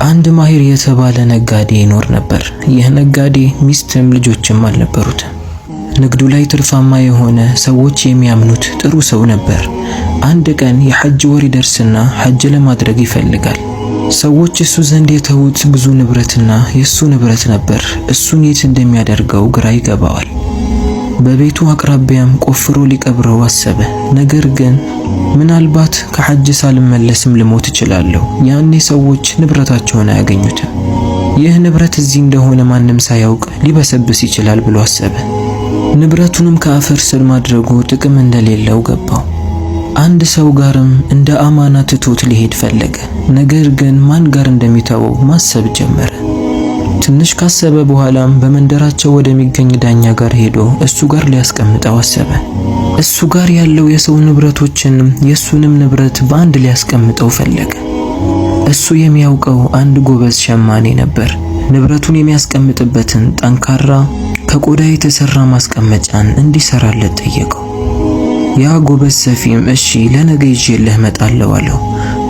አንድ ማሂር የተባለ ነጋዴ ይኖር ነበር። ይህ ነጋዴ ሚስትም ልጆችም አልነበሩት። ንግዱ ላይ ትርፋማ የሆነ ሰዎች የሚያምኑት ጥሩ ሰው ነበር። አንድ ቀን የሐጅ ወር ይደርስና ሐጅ ለማድረግ ይፈልጋል። ሰዎች እሱ ዘንድ የተዉት ብዙ ንብረትና የሱ ንብረት ነበር። እሱን የት እንደሚያደርገው ግራ ይገባዋል። በቤቱ አቅራቢያም ቆፍሮ ሊቀብረው አሰበ። ነገር ግን ምናልባት ከሐጅ ሳልመለስም ልሞት እችላለሁ፣ ያኔ ሰዎች ንብረታቸውን አያገኙትም። ይህ ንብረት እዚህ እንደሆነ ማንም ሳያውቅ ሊበሰብስ ይችላል ብሎ አሰበ። ንብረቱንም ከአፈር ስር ማድረጉ ጥቅም እንደሌለው ገባው። አንድ ሰው ጋርም እንደ አማና ትቶት ሊሄድ ፈለገ። ነገር ግን ማን ጋር እንደሚተወው ማሰብ ጀመረ። ትንሽ ካሰበ በኋላም በመንደራቸው ወደሚገኝ ዳኛ ጋር ሄዶ እሱ ጋር ሊያስቀምጠው አሰበ። እሱ ጋር ያለው የሰው ንብረቶችንም የሱንም ንብረት በአንድ ሊያስቀምጠው ፈለገ። እሱ የሚያውቀው አንድ ጎበዝ ሸማኔ ነበር። ንብረቱን የሚያስቀምጥበትን ጠንካራ ከቆዳ የተሰራ ማስቀመጫን እንዲሰራለት ጠየቀው። ያ ጎበዝ ሰፊም እሺ ለነገ ይዤልህ እመጣለሁ አለው።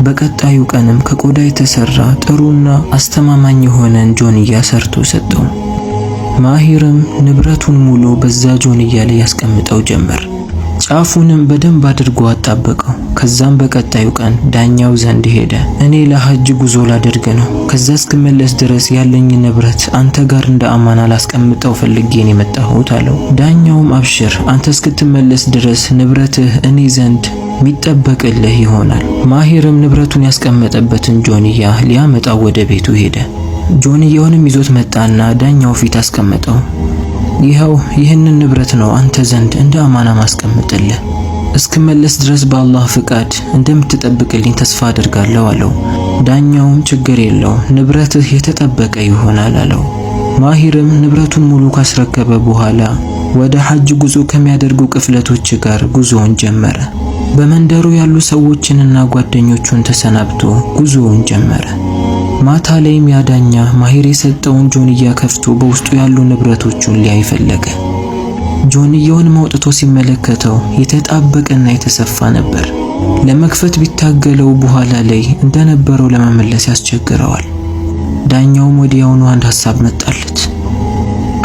በቀጣዩ ቀንም ከቆዳ የተሰራ ጥሩና አስተማማኝ የሆነን ጆንያ ሰርቶ ሰጠው። ማሂርም ንብረቱን ሙሉ በዛ ጆንያ ላይ ያስቀምጠው ጀመር። ጫፉንም በደንብ አድርጎ አጣበቀው። ከዛም በቀጣዩ ቀን ዳኛው ዘንድ ሄደ። እኔ ለሐጅ ጉዞ ላደርግ ነው፣ ከዛ እስክመለስ ድረስ ያለኝ ንብረት አንተ ጋር እንደ አማና ላስቀምጠው ፈልጌን የመጣሁት አለው። ዳኛውም አብሽር፣ አንተ እስክትመለስ ድረስ ንብረትህ እኔ ዘንድ ሚጠበቅልህ ይሆናል። ማሂርም ንብረቱን ያስቀመጠበትን ጆንያ ሊያመጣው ወደ ቤቱ ሄደ። ጆንያውንም ይዞት መጣና ዳኛው ፊት አስቀመጠው። ይህንን ንብረት ነው አንተ ዘንድ እንደ አማና ማስቀምጥልህ፣ እስክመለስ ድረስ በአላህ ፍቃድ እንደምትጠብቅልኝ ተስፋ አደርጋለሁ አለው። ዳኛውም ችግር የለው ንብረትህ የተጠበቀ ይሆናል አለው። ማሂርም ንብረቱን ሙሉ ካስረከበ በኋላ ወደ ሐጅ ጉዞ ከሚያደርጉ ቅፍለቶች ጋር ጉዞውን ጀመረ። በመንደሩ ያሉ ሰዎችንና ጓደኞቹን ተሰናብቶ ጉዞውን ጀመረ። ማታ ላይም ያዳኛ ማሂር የሰጠውን ጆንያ ከፍቶ በውስጡ ያሉ ንብረቶቹን ሊያይ ፈለገ። ጆንያውን አውጥቶ ሲመለከተው የተጣበቀና የተሰፋ ነበር። ለመክፈት ቢታገለው በኋላ ላይ እንደነበረው ለመመለስ ያስቸግረዋል። ዳኛውም ወዲያውኑ አንድ ሐሳብ መጣለት።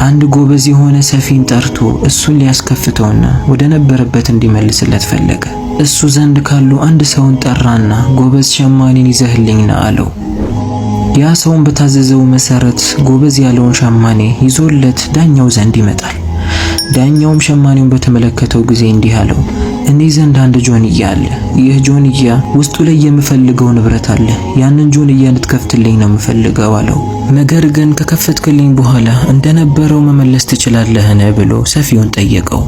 አንድ ጎበዝ የሆነ ሰፊን ጠርቶ እሱን ሊያስከፍተውና ወደ ነበረበት እንዲመልስለት ፈለገ። እሱ ዘንድ ካሉ አንድ ሰውን ጠራና ጎበዝ ሸማኔን ይዘህልኝና አለው። ያ ሰውን በታዘዘው መሰረት ጎበዝ ያለውን ሸማኔ ይዞለት ዳኛው ዘንድ ይመጣል። ዳኛውም ሸማኔውን በተመለከተው ጊዜ እንዲህ አለው፣ እኔ ዘንድ አንድ ጆንያ አለ። ይህ ጆንያ ውስጡ ላይ የምፈልገው ንብረት አለ። ያንን ጆንያ እንድትከፍትልኝ ነው የምፈልገው አለው። ነገር ግን ከከፈትክልኝ በኋላ እንደነበረው መመለስ ትችላለህን ብሎ ሰፊውን ጠየቀው።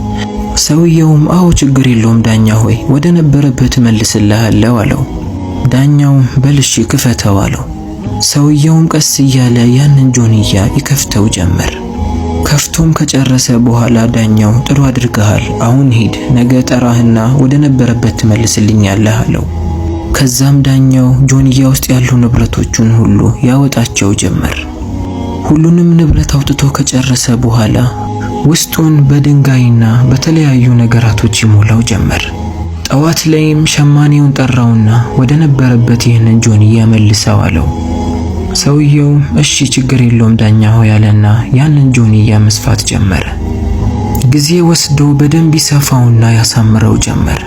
ሰውየውም አዎ ችግር የለውም ዳኛ ሆይ ወደ ነበረበት መልስልሃለሁ አለው። ዳኛውም በልሺ ክፈተው አለው። ሰውየውም ቀስ እያለ ያንን ጆንያ ይከፍተው ጀመር። ከፍቶም ከጨረሰ በኋላ ዳኛው ጥሩ አድርገሃል፣ አሁን ሂድ፣ ነገ ጠራህና ወደ ነበረበት ትመልስልኛለህ አለው። ከዛም ዳኛው ጆንያ ውስጥ ያሉ ንብረቶቹን ሁሉ ያወጣቸው ጀመር። ሁሉንም ንብረት አውጥቶ ከጨረሰ በኋላ ውስጡን በድንጋይና በተለያዩ ነገራቶች ይሞላው ጀመር። ጠዋት ላይም ሸማኔውን ጠራውና ወደ ነበረበት ይህንን ጆንያ መልሰው አለው። ሰውየው እሺ ችግር የለውም ዳኛ ሆይ ያለና ያንን ጆንያ መስፋት ጀመረ። ጊዜ ወስዶ በደንብ ይሰፋውና ያሳምረው ጀመር።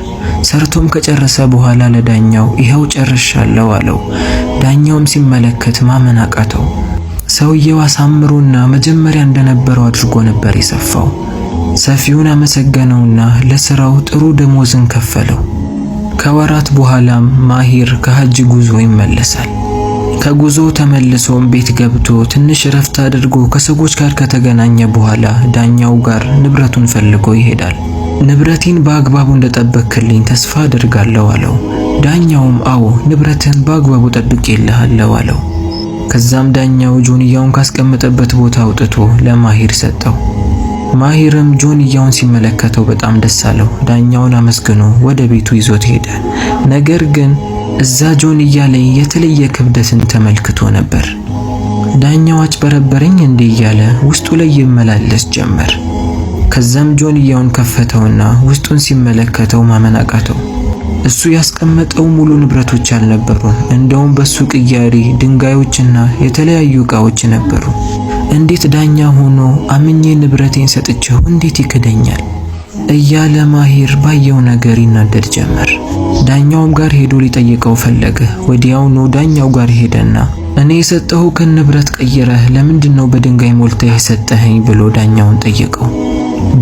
ሰርቶም ከጨረሰ በኋላ ለዳኛው ይሄው ጨርሻለሁ አለው። ዳኛውም ሲመለከት ማመን አቃተው። ሰውየው አሳምሮና መጀመሪያ እንደነበረው አድርጎ ነበር የሰፋው። ሰፊውን አመሰገነውና ለስራው ጥሩ ደሞዝን ከፈለው። ከወራት በኋላም ማሂር ከሐጅ ጉዞ ይመለሳል። ከጉዞ ተመልሶም ቤት ገብቶ ትንሽ ረፍት አድርጎ ከሰዎች ጋር ከተገናኘ በኋላ ዳኛው ጋር ንብረቱን ፈልጎ ይሄዳል። ንብረቴን በአግባቡ እንደጠበቅክልኝ ተስፋ አደርጋለሁ አለው። ዳኛውም አዎ ንብረትን በአግባቡ ጠብቄልሃለሁ አለው። ከዛም ዳኛው ጆንያውን ካስቀመጠበት ቦታ አውጥቶ ለማሂር ሰጠው። ማሂርም ጆንያውን ሲመለከተው በጣም ደስ አለው። ዳኛውን አመስግኖ ወደ ቤቱ ይዞት ሄደ። ነገር ግን እዛ ጆንያ ላይ የተለየ ክብደትን ተመልክቶ ነበር። ዳኛው አጭበረበረኝ እንዲህ እያለ ውስጡ ላይ ይመላለስ ጀመር። ከዛም ጆንያውን ከፈተውና ውስጡን ሲመለከተው ማመን አቃተው። እሱ ያስቀመጠው ሙሉ ንብረቶች አልነበሩም። እንደውም በሱ ቅያሪ ድንጋዮችና የተለያዩ ዕቃዎች ነበሩ። እንዴት ዳኛ ሆኖ አምኜ ንብረቴን ሰጥቼው እንዴት ይክደኛል እያለ ማሂር ባየው ነገር ይናደድ ጀመር። ዳኛውም ጋር ሄዶ ሊጠይቀው ፈለገ። ወዲያውኑ ዳኛው ጋር ሄደና እኔ የሰጠሁህን ንብረት ቀይረህ ለምንድነው በድንጋይ ሞልተህ የሰጠኸኝ ብሎ ዳኛውን ጠየቀው።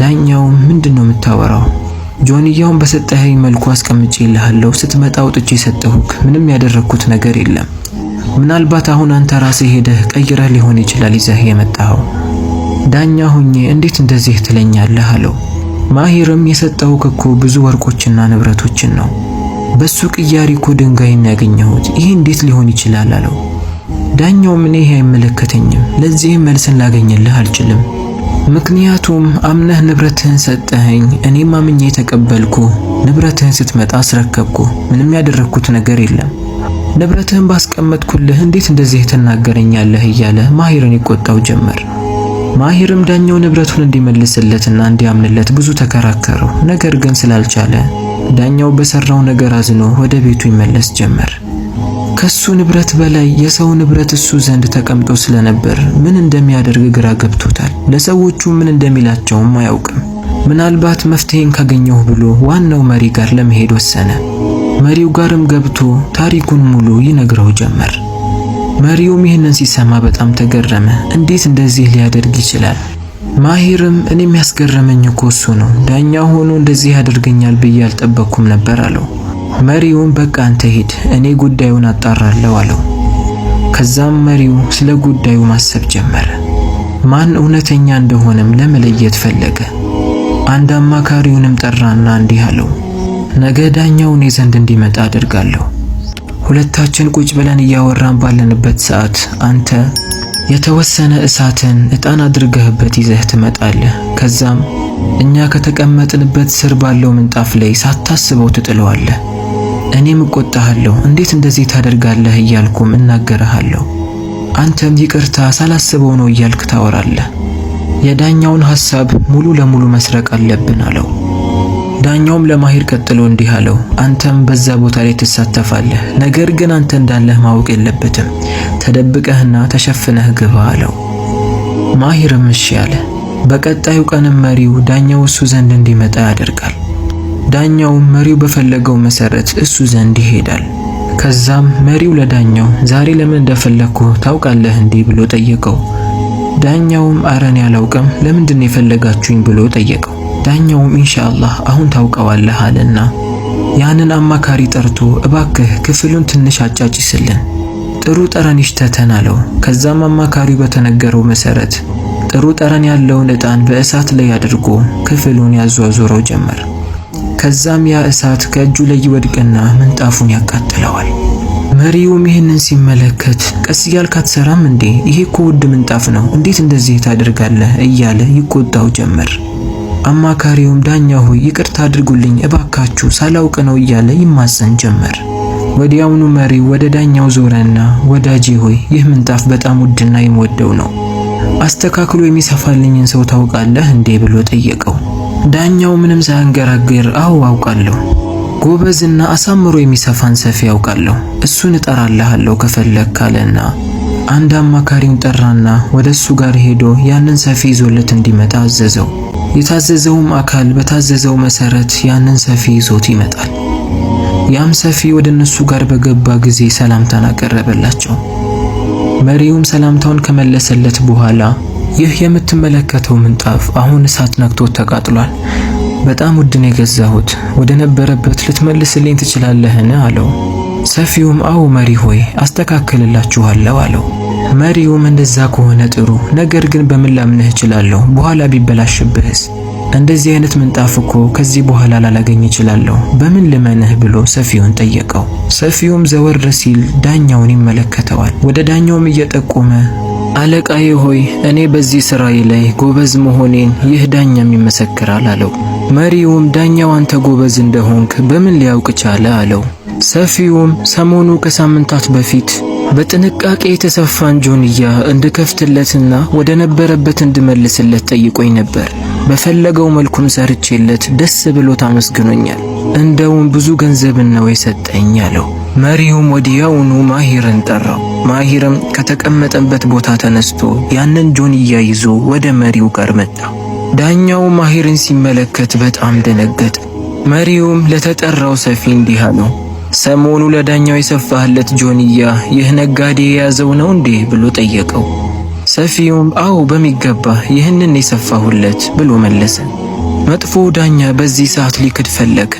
ዳኛውም ምንድነው የምታወራው? ጆንያውን በሰጠኸኝ መልኩ አስቀምጬልሃለሁ። ስትመጣ አውጥቼ የሰጠሁህ ምንም ያደረኩት ነገር የለም። ምናልባት አሁን አንተ ራስህ ሄደህ ቀይረህ ሊሆን ይችላል ይዘህ የመጣኸው። ዳኛ ሆኜ እንዴት እንደዚህ ትለኛለህ አለው። ማሂርም የሰጠሁህ እኮ ብዙ ወርቆችና ንብረቶችን ነው። በሱ ቅያሪ እኮ ድንጋይን ያገኘሁት። ይህ እንዴት ሊሆን ይችላል አለው። ዳኛውም እኔ አይመለከተኝም፣ ለዚህም መልስን ላገኝልህ አልችልም። ምክንያቱም አምነህ ንብረትህን ሰጠኸኝ፣ እኔም አምኜ ተቀበልኩ። ንብረትህን ስትመጣ አስረከብኩ። ምንም ያደረኩት ነገር የለም። ንብረትህን ባስቀመጥኩልህ እንዴት እንደዚህ ትናገረኛለህ እያለ ማሂርን ይቆጣው ጀመር። ማሂርም ዳኛው ንብረቱን እንዲመልስለትና እንዲያምንለት ብዙ ተከራከረው። ነገር ግን ስላልቻለ ዳኛው በሰራው ነገር አዝኖ ወደ ቤቱ ይመለስ ጀመር። ከሱ ንብረት በላይ የሰው ንብረት እሱ ዘንድ ተቀምጦ ስለነበር ምን እንደሚያደርግ ግራ ገብቶታል። ለሰዎቹ ምን እንደሚላቸውም አያውቅም። ምናልባት መፍትሄን ካገኘሁ ብሎ ዋናው መሪ ጋር ለመሄድ ወሰነ። መሪው ጋርም ገብቶ ታሪኩን ሙሉ ይነግረው ጀመር። መሪውም ይህንን ሲሰማ በጣም ተገረመ። እንዴት እንደዚህ ሊያደርግ ይችላል? ማሂርም እኔ የሚያስገርመኝ እኮ እሱ ነው። ዳኛ ሆኖ እንደዚህ ያደርገኛል ብዬ አልጠበቅኩም ነበር አለው። መሪውም በቃ አንተ ሂድ፣ እኔ ጉዳዩን አጣራለሁ አለው። ከዛም መሪው ስለ ጉዳዩ ማሰብ ጀመረ። ማን እውነተኛ እንደሆነም ለመለየት ፈለገ። አንድ አማካሪውንም ጠራና እንዲህ አለው፣ ነገ ዳኛው እኔ ዘንድ እንዲመጣ አደርጋለሁ። ሁለታችን ቁጭ ብለን እያወራን ባለንበት ሰዓት አንተ የተወሰነ እሳትን ዕጣን አድርገህበት ይዘህ ትመጣለህ። ከዛም እኛ ከተቀመጥንበት ስር ባለው ምንጣፍ ላይ ሳታስበው ትጥለዋለህ። እኔም እቆጣሃለሁ፣ እንዴት እንደዚህ ታደርጋለህ እያልኩም እናገርሃለሁ። አንተም ይቅርታ ሳላስበው ነው እያልክ ታወራለህ። የዳኛውን ሐሳብ ሙሉ ለሙሉ መስረቅ አለብን አለው። ዳኛውም ለማሂር ቀጥሎ እንዲህ አለው፣ አንተም በዛ ቦታ ላይ ትሳተፋለህ። ነገር ግን አንተ እንዳለህ ማወቅ የለበትም። ተደብቀህና ተሸፍነህ ግባ አለው። ማሂርም እሺ አለ። በቀጣዩ ቀንም መሪው ዳኛው እሱ ዘንድ እንዲመጣ ያደርጋል። ዳኛውም መሪው በፈለገው መሰረት እሱ ዘንድ ይሄዳል። ከዛም መሪው ለዳኛው ዛሬ ለምን እንደፈለኩ ታውቃለህ እንዴ ብሎ ጠየቀው። ዳኛውም አረን ያላውቅም፣ ለምንድን የፈለጋችሁኝ ብሎ ጠየቀው። ዳኛውም ኢንሻአላህ አሁን ታውቀዋለህ አለና ያንን አማካሪ ጠርቶ እባክህ ክፍሉን ትንሽ አጫጭስልን፣ ጥሩ ጠረን ይሽተተን አለው። ከዛም አማካሪው በተነገረው መሰረት ጥሩ ጠረን ያለውን ዕጣን በእሳት ላይ አድርጎ ክፍሉን ያዟዙረው ጀመር። ከዛም ያ እሳት ከእጁ ላይ ይወድቅና ምንጣፉን ያቃጥለዋል። መሪውም ይህንን ሲመለከት ቀስ እያልክ አትሰራም እንዴ? ይሄ እኮ ውድ ምንጣፍ ነው፣ እንዴት እንደዚህ ታደርጋለህ እያለ ይቆጣው ጀመር። አማካሪውም ዳኛ ሆይ ይቅርታ አድርጉልኝ እባካችሁ ሳላውቅ ነው እያለ ይማጸን ጀመር። ወዲያውኑ መሪው ወደ ዳኛው ዞረና ወዳጄ ሆይ ይህ ምንጣፍ በጣም ውድና የምወደው ነው፣ አስተካክሎ የሚሰፋልኝን ሰው ታውቃለህ እንዴ ብሎ ጠየቀው። ዳኛው ምንም ሳያንገራግር አዎ አውቃለሁ፣ ጎበዝና አሳምሮ የሚሰፋን ሰፊ ያውቃለሁ፣ እሱን እጠራልሃለሁ ከፈለክ አለና አንድ አማካሪውን ጠራና ወደሱ ጋር ሄዶ ያንን ሰፊ ይዞለት እንዲመጣ አዘዘው። የታዘዘውም አካል በታዘዘው መሰረት ያንን ሰፊ ይዞት ይመጣል። ያም ሰፊ ወደ እነሱ ጋር በገባ ጊዜ ሰላምታን አቀረበላቸው። መሪውም ሰላምታውን ከመለሰለት በኋላ ይህ የምትመለከተው ምንጣፍ አሁን እሳት ነክቶት ተቃጥሏል፣ በጣም ውድ ነው የገዛሁት፣ ወደ ነበረበት ልትመልስልኝ ትችላለህን አለው። ሰፊውም አዎ መሪ ሆይ አስተካክልላችኋለሁ አለው። መሪውም እንደዛ ከሆነ ጥሩ፣ ነገር ግን በምን ላምንህ እችላለሁ? በኋላ ቢበላሽብህስ? እንደዚህ አይነት ምንጣፍ እኮ ከዚህ በኋላ ላላገኝ እችላለሁ፣ በምን ልመንህ ብሎ ሰፊውን ጠየቀው። ሰፊውም ዘወር ሲል ዳኛውን ይመለከተዋል። ወደ ዳኛውም እየጠቆመ አለቃዬ ሆይ እኔ በዚህ ስራዬ ላይ ጎበዝ መሆኔን ይህ ዳኛም ይመሰክራል አለው። መሪውም ዳኛው አንተ ጎበዝ እንደሆንክ በምን ሊያውቅ ቻለ አለው። ሰፊውም ሰሞኑ ከሳምንታት በፊት በጥንቃቄ የተሰፋን ጆንያ እንድከፍትለትና ወደ ነበረበት እንድመልስለት ጠይቆኝ ነበር። በፈለገው መልኩም ሰርቼለት ደስ ብሎት አመስግኖኛል። እንደውም ብዙ ገንዘብን ነው የሰጠኝ አለው። መሪውም ወዲያውኑ ማሂርን ጠራው። ማሂርም ከተቀመጠበት ቦታ ተነስቶ ያንን ጆንያ ይዞ ወደ መሪው ጋር መጣ። ዳኛው ማሂርን ሲመለከት በጣም ደነገጠ። መሪውም ለተጠራው ሰፊ እንዲህ አለው፣ ሰሞኑ ለዳኛው የሰፋህለት ጆንያ ይህ ነጋዴ የያዘው ነው እንዴ ብሎ ጠየቀው። ሰፊውም አዎ በሚገባ ይህንን የሰፋሁለት ብሎ መለሰ። መጥፎ ዳኛ በዚህ ሰዓት ሊክድ ፈለገ።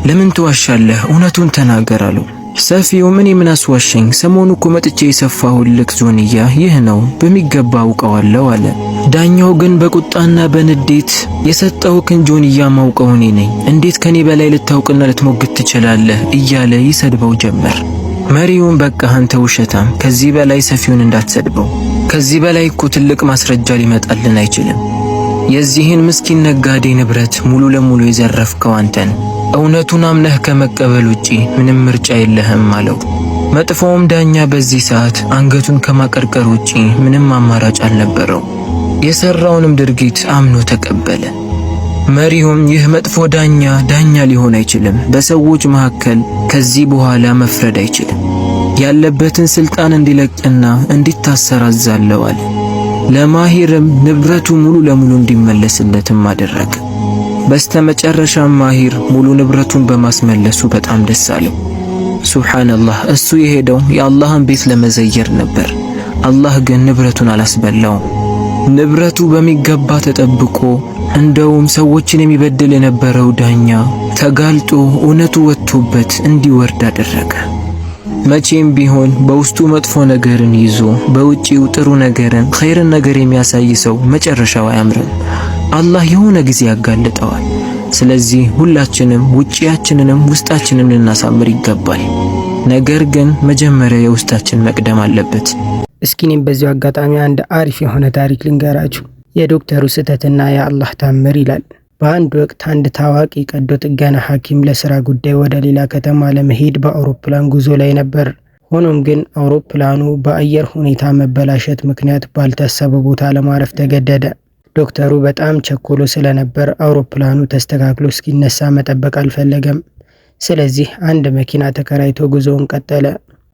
ለምን ትዋሻለህ? እውነቱን ተናገር አለው። ሰፊውም እኔ ምን አስዋሸኝ? ሰሞኑ እኮ መጥቼ የሰፋሁልክ ጆንያ ይህ ነው፣ በሚገባ አውቀዋለሁ አለ። ዳኛው ግን በቁጣና በንዴት የሰጠሁክን ጆንያ ማውቀው እኔ ነኝ፣ እንዴት ከኔ በላይ ልታውቅና ልትሞግት ትችላለህ? እያለ ይሰድበው ጀመር። መሪውም በቃ አንተ ውሸታም፣ ከዚህ በላይ ሰፊውን እንዳትሰድበው፣ ከዚህ በላይ እኮ ትልቅ ማስረጃ ሊመጣልን አይችልም። የዚህን ምስኪን ነጋዴ ንብረት ሙሉ ለሙሉ የዘረፍከው አንተን፣ እውነቱን አምነህ ከመቀበል ውጪ ምንም ምርጫ የለህም አለው። መጥፎውም ዳኛ በዚህ ሰዓት አንገቱን ከማቀርቀር ውጪ ምንም አማራጭ አልነበረው። የሰራውንም ድርጊት አምኖ ተቀበለ። መሪውም ይህ መጥፎ ዳኛ ሊሆን አይችልም፣ በሰዎች መካከል ከዚህ በኋላ መፍረድ አይችልም፣ ያለበትን ስልጣን እንዲለቅና እንዲታሰር አዛለው አለ። ለማሂርም ንብረቱ ሙሉ ለሙሉ እንዲመለስለትም አደረገ። በስተመጨረሻም ማሂር ሙሉ ንብረቱን በማስመለሱ በጣም ደስ አለው። ሱብሃንአላህ፣ እሱ የሄደው የአላህን ቤት ለመዘየር ነበር። አላህ ግን ንብረቱን አላስበላውም። ንብረቱ በሚገባ ተጠብቆ እንደውም ሰዎችን የሚበድል የነበረው ዳኛ ተጋልጦ እውነቱ ወጥቶበት እንዲወርድ አደረገ። መቼም ቢሆን በውስጡ መጥፎ ነገርን ይዞ በውጪው ጥሩ ነገርን ኸይርን ነገር የሚያሳይ ሰው መጨረሻው አያምርም። አላህ የሆነ ጊዜ ያጋልጠዋል። ስለዚህ ሁላችንም ውጪያችንንም ውስጣችንን ልናሳምር ይገባል። ነገር ግን መጀመሪያ የውስጣችን መቅደም አለበት። እስኪ እኔም በዚሁ አጋጣሚ አንድ አሪፍ የሆነ ታሪክ ልንገራችሁ። የዶክተሩ ስህተትና የአላህ ታምር ይላል። በአንድ ወቅት አንድ ታዋቂ ቀዶ ጥገና ሐኪም ለስራ ጉዳይ ወደ ሌላ ከተማ ለመሄድ በአውሮፕላን ጉዞ ላይ ነበር። ሆኖም ግን አውሮፕላኑ በአየር ሁኔታ መበላሸት ምክንያት ባልታሰበ ቦታ ለማረፍ ተገደደ። ዶክተሩ በጣም ቸኮሎ ስለነበር አውሮፕላኑ ተስተካክሎ እስኪነሳ መጠበቅ አልፈለገም። ስለዚህ አንድ መኪና ተከራይቶ ጉዞውን ቀጠለ።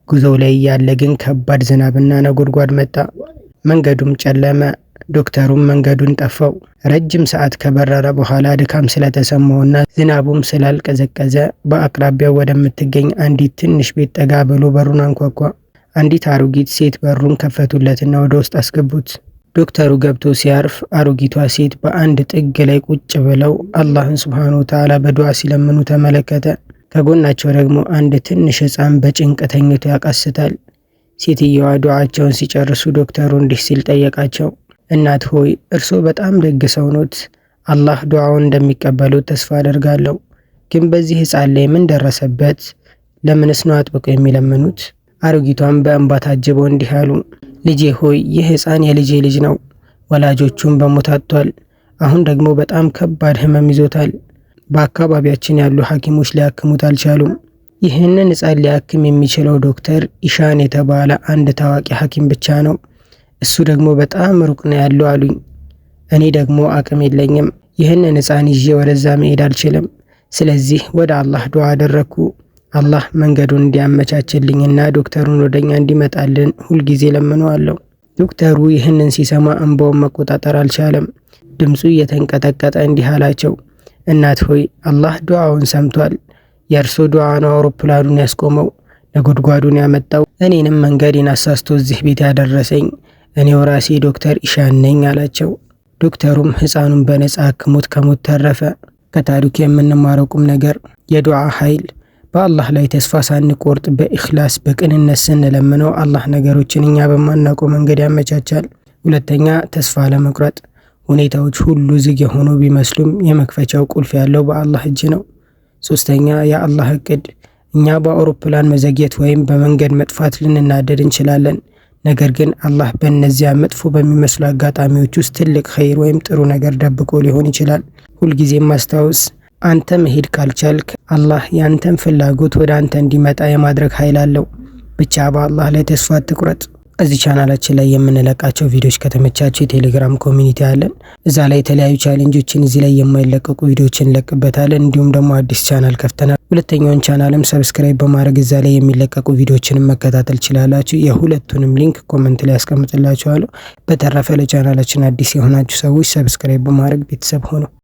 ጉዞው ላይ ያለ ግን ከባድ ዝናብና ነጎድጓድ መጣ። መንገዱም ጨለመ። ዶክተሩም መንገዱን ጠፋው። ረጅም ሰዓት ከበረረ በኋላ ድካም ስለተሰማውና ዝናቡም ስላልቀዘቀዘ በአቅራቢያው ወደምትገኝ አንዲት ትንሽ ቤት ጠጋ ብሎ በሩን አንኳኳ። አንዲት አሮጊት ሴት በሩን ከፈቱለትና ወደ ውስጥ አስገቡት። ዶክተሩ ገብቶ ሲያርፍ አሮጊቷ ሴት በአንድ ጥግ ላይ ቁጭ ብለው አላህን ሱብሃነሁ ወተዓላ በዱዓ ሲለምኑ ተመለከተ። ከጎናቸው ደግሞ አንድ ትንሽ ሕፃን በጭንቅ ተኝቶ ያቃስታል። ሴትየዋ ዱዓቸውን ሲጨርሱ ዶክተሩ እንዲህ ሲል ጠየቃቸው፣ እናት ሆይ እርስዎ በጣም ደግ ሰው ኖት። አላህ ዱዓውን እንደሚቀበሉት ተስፋ አደርጋለሁ። ግን በዚህ ሕፃን ላይ ምን ደረሰበት? ለምንስ ነው አጥብቀው የሚለምኑት? አሮጊቷም በእንባ ታጅበው እንዲህ አሉ፣ ልጄ ሆይ ይህ ሕፃን የልጄ ልጅ ነው። ወላጆቹም በሞት አጥቷል። አሁን ደግሞ በጣም ከባድ ህመም ይዞታል። በአካባቢያችን ያሉ ሐኪሞች ሊያክሙት አልቻሉም። ይህንን ሕፃን ሊያክም የሚችለው ዶክተር ኢሻን የተባለ አንድ ታዋቂ ሐኪም ብቻ ነው። እሱ ደግሞ በጣም ሩቅ ነው ያለው አሉኝ። እኔ ደግሞ አቅም የለኝም። ይህንን ሕፃን ይዤ ወደዛ መሄድ አልችልም። ስለዚህ ወደ አላህ ዱዓ አደረኩ። አላህ መንገዱን እንዲያመቻችልኝና ዶክተሩን ወደኛ እንዲመጣልን ሁልጊዜ ለምነዋለሁ። ዶክተሩ ይህንን ሲሰማ እንባውን መቆጣጠር አልቻለም። ድምፁ እየተንቀጠቀጠ እንዲህ አላቸው፣ እናት ሆይ አላህ ዱዓውን ሰምቷል። የእርሶ ዱዓ ነው አውሮፕላኑን ያስቆመው፣ ነጎድጓዱን ያመጣው፣ እኔንም መንገዴን አሳስቶ እዚህ ቤት ያደረሰኝ እኔው ራሴ ዶክተር ኢሻን ነኝ አላቸው። ዶክተሩም ሕፃኑን በነጻ አክሞት ከሞት ተረፈ። ከታሪኩ የምንማረው ቁም ነገር የዱዓ ኃይል። በአላህ ላይ ተስፋ ሳንቆርጥ በኢኽላስ በቅንነት ስንለምነው አላህ ነገሮችን እኛ በማናውቀው መንገድ ያመቻቻል። ሁለተኛ ተስፋ ለመቁረጥ። ሁኔታዎች ሁሉ ዝግ የሆኑ ቢመስሉም የመክፈቻው ቁልፍ ያለው በአላህ እጅ ነው። ሶስተኛ የአላህ እቅድ። እኛ በአውሮፕላን መዘግየት ወይም በመንገድ መጥፋት ልንናደድ እንችላለን። ነገር ግን አላህ በእነዚያ መጥፎ በሚመስሉ አጋጣሚዎች ውስጥ ትልቅ ኸይር ወይም ጥሩ ነገር ደብቆ ሊሆን ይችላል። ሁልጊዜም ማስታወስ፣ አንተ መሄድ ካልቻልክ አላህ ያንተን ፍላጎት ወደ አንተ እንዲመጣ የማድረግ ኃይል አለው። ብቻ በአላህ ላይ ተስፋ አትቁረጥ። እዚህ ቻናላችን ላይ የምንለቃቸው ቪዲዮዎች ከተመቻችሁ የቴሌግራም ኮሚኒቲ አለን። እዛ ላይ የተለያዩ ቻሌንጆችን እዚህ ላይ የማይለቀቁ ቪዲዮዎችን እንለቅበታለን። እንዲሁም ደግሞ አዲስ ቻናል ከፍተናል። ሁለተኛውን ቻናልም ሰብስክራይብ በማድረግ እዛ ላይ የሚለቀቁ ቪዲዮዎችንም መከታተል ትችላላችሁ። የሁለቱንም ሊንክ ኮመንት ላይ ያስቀምጥላችኋለሁ። በተረፈ ለቻናላችን አዲስ የሆናችሁ ሰዎች ሰብስክራይብ በማድረግ ቤተሰብ ሆኑ።